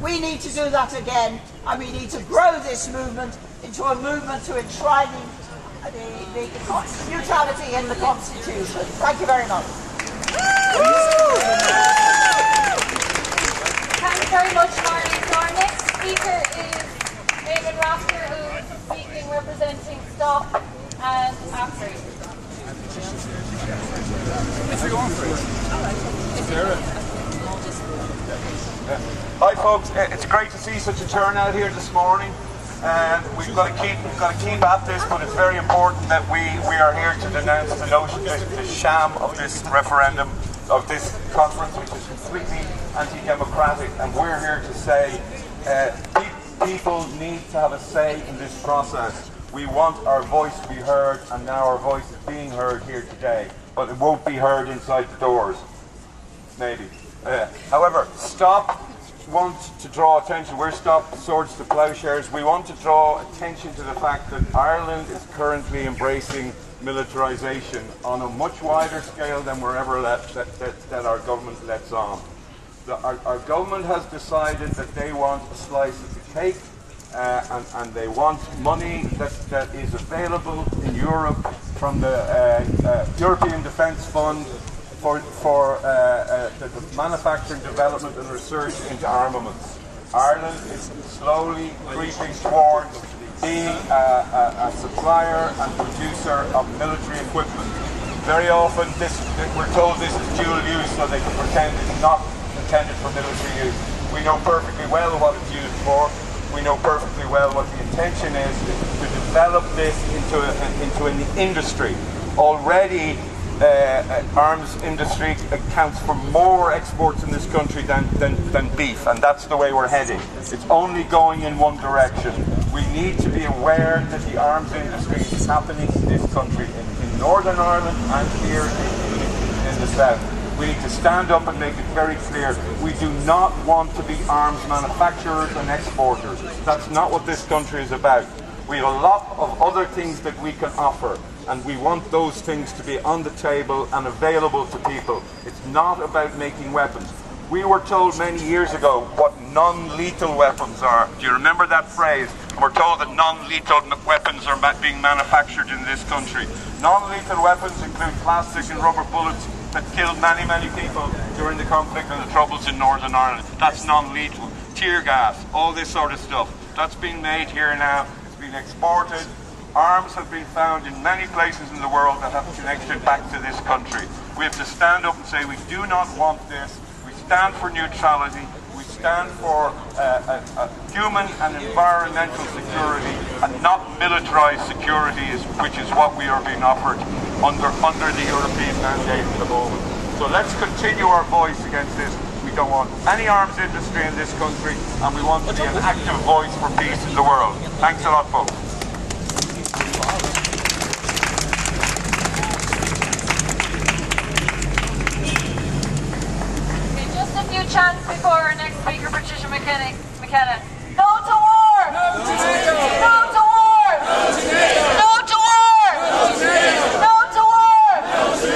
We need to do that again, and we need to grow this movement into a movement to enshrining the neutrality in the Constitution. Thank you very much. Thanks very much, Marlene. So our next speaker is David Rafter, who's speaking representing STOP and AFRI. Hi folks, it's great to see such a turnout here this morning. We've got to keep at this, but it's very important that we are here to denounce the notion, the sham of this referendum, of this conference, which is completely anti-democratic. And we're here to say people need to have a say in this process. We want our voice to be heard, and now our voice is being heard here today, but it won't be heard inside the doors, maybe. However, STOP want to draw attention. We're STOP Swords to Plowshares. We want to draw attention to the fact that Ireland is currently embracing militarisation on a much wider scale than we're ever that our government lets on. Our government has decided that they want a slice of the cake, and they want money that is available in Europe from the European Defence Fund for the manufacturing, development and research into armaments. Ireland is slowly creeping towards being a supplier and producer of military equipment. Very often we're told this is dual use, so they can pretend it's not intended for military use. We know perfectly well what it's used for. We know perfectly well what the intention is to develop this into an industry. Already arms industry accounts for more exports in this country than beef, and that's the way we're heading. It's only going in one direction. We need to be aware that the arms industry is happening in this country, in Northern Ireland and here in the South. We need to stand up and make it very clear. We do not want to be arms manufacturers and exporters. That's not what this country is about. We have a lot of other things that we can offer, and we want those things to be on the table and available to people. It's not about making weapons. We were told many years ago what non-lethal weapons are. Do you remember that phrase? And we're told that non-lethal weapons are being manufactured in this country. Non-lethal weapons include plastic and rubber bullets that killed many, many people during the conflict and the troubles in Northern Ireland. That's non-lethal. Tear gas, all this sort of stuff. That's being made here now. It's been exported. Arms have been found in many places in the world that have connection back to this country. We have to stand up and say we do not want this. We stand for neutrality. We stand for human and environmental security, and not militarised security, which is what we are being offered under the European mandate at the moment. So let's continue our voice against this. We don't want any arms industry in this country, and we want to be an active voice for peace in the world. Thanks a lot, folks. Chance before our next speaker, Patricia McKenna. No to war! No to NATO! No to war! No to NATO! No to war! No to NATO! No to war! No to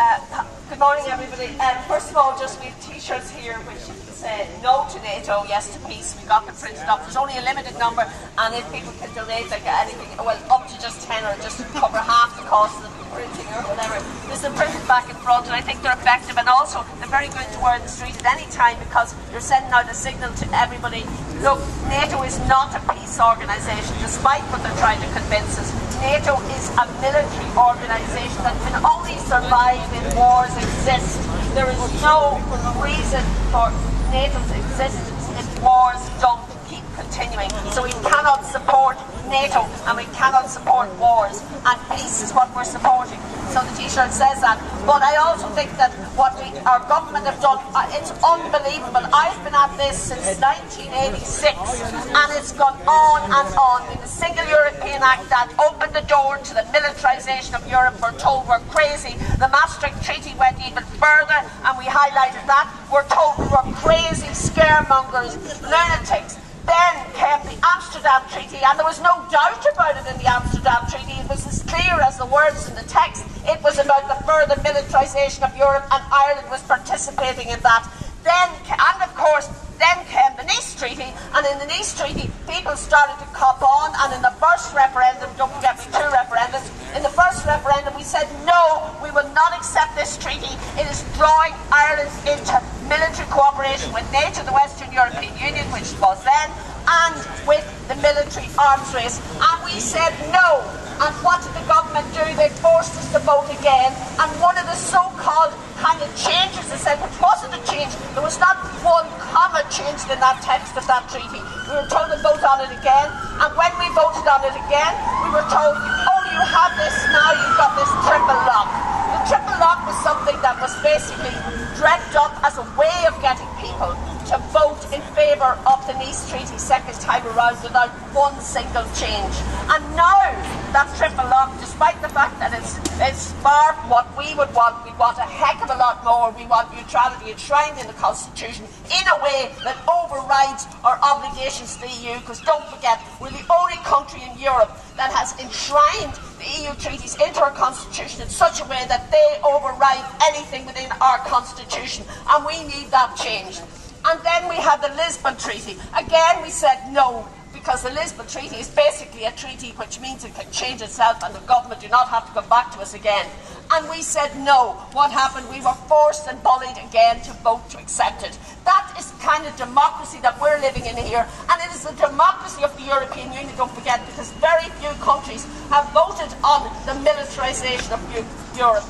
NATO! Good morning, everybody. First of all, just we have T-shirts here which say no to NATO, yes to peace. We got them printed up. There's only a limited number, and if people can donate like anything, well, up to just 10 or just cover half the cost of the printing or whatever. This is printed back in front, and I think they're effective, and also they're very good to wear in the street at any time, because you're sending out a signal to everybody. Look, NATO is not a peace organisation, despite what they're trying to convince us. NATO is a military organisation that can only survive when wars exist. There is no reason for NATO's existence if wars don't keep continuing. So we cannot support NATO, and we cannot support wars, and peace is what we're supporting. So the T-shirt says that. But I also think that what our government have done, it's unbelievable. I've been at this since 1986, and it's gone on and on. With the Single European Act that opened the door to the militarisation of Europe, we're told we're crazy. The Maastricht Treaty went even further, and we highlighted that. We're told we were crazy, scaremongers, lunatics. Then came the Amsterdam Treaty, and there was no doubt about it in the Amsterdam Treaty. It was as clear as the words in the text. It was about the further demilitarisation of Europe, and Ireland was participating in that. Then came the Nice Treaty, and in the Nice Treaty, people started to cop on, and in the first referendum, don't forget we had 2 referendums, in the first referendum we said, no, we will not accept this treaty. It is drawing Ireland into military cooperation with NATO, the Western European Union, which it was then, and with the military arms race. And we said no. And what did the government do? They forced us to vote again. And one of the so-called kind of changes, they said, which wasn't a change, there was not one comma changed in that text of that treaty. We were told to vote on it again. And when we voted on it again, we were told, oh, you have this now, you've got this triple lock. The triple lock was something that was basically dreamt up as a way of getting people to vote in favour of the Nice Treaty second time around without one single change. And now that triple lock, despite the fact that it's far from what we would want, we want a heck of a lot more. We want neutrality enshrined in the Constitution in a way that overrides our obligations to the EU, because don't forget, we're the only country in Europe that has enshrined the EU treaties into our Constitution in such a way that they override anything within our Constitution, and we need that changed. And then we had the Lisbon Treaty. Again, we said no, because the Lisbon Treaty is basically a treaty which means it can change itself and the government do not have to come back to us again. And we said no. What happened? We were forced and bullied again to vote to accept it. That is the kind of democracy that we're living in here, and it is the democracy of the European Union, don't forget, because very few countries have voted on the militarisation of Europe.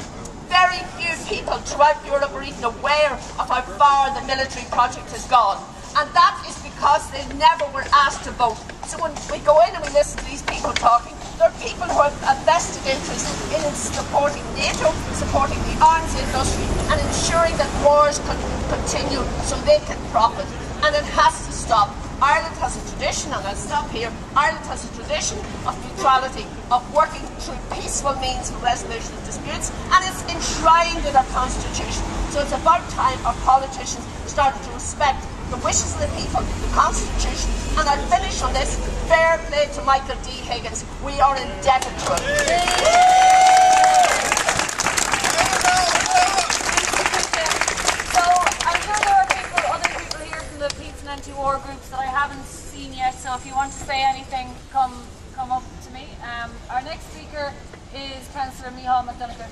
Very few people throughout Europe are even aware of how far the military project has gone. And that is because they never were asked to vote. So when we go in and we listen to these people talking, there are people who have a vested interest in supporting NATO, supporting the arms industry, and ensuring that wars can continue so they can profit. And it has to stop. Ireland has a tradition, and I'll stop here, Ireland has a tradition of neutrality, of working through peaceful means for resolution of disputes, and it's enshrined in our Constitution. So it's about time our politicians started to respect the wishes of the people, the Constitution, and I'll finish on this. Fair play to Michael D. Higgins. We are indebted to him. Anti-war groups that I haven't seen yet, so if you want to say anything, come up to me. Our next speaker is Councillor Micheál McDonagh.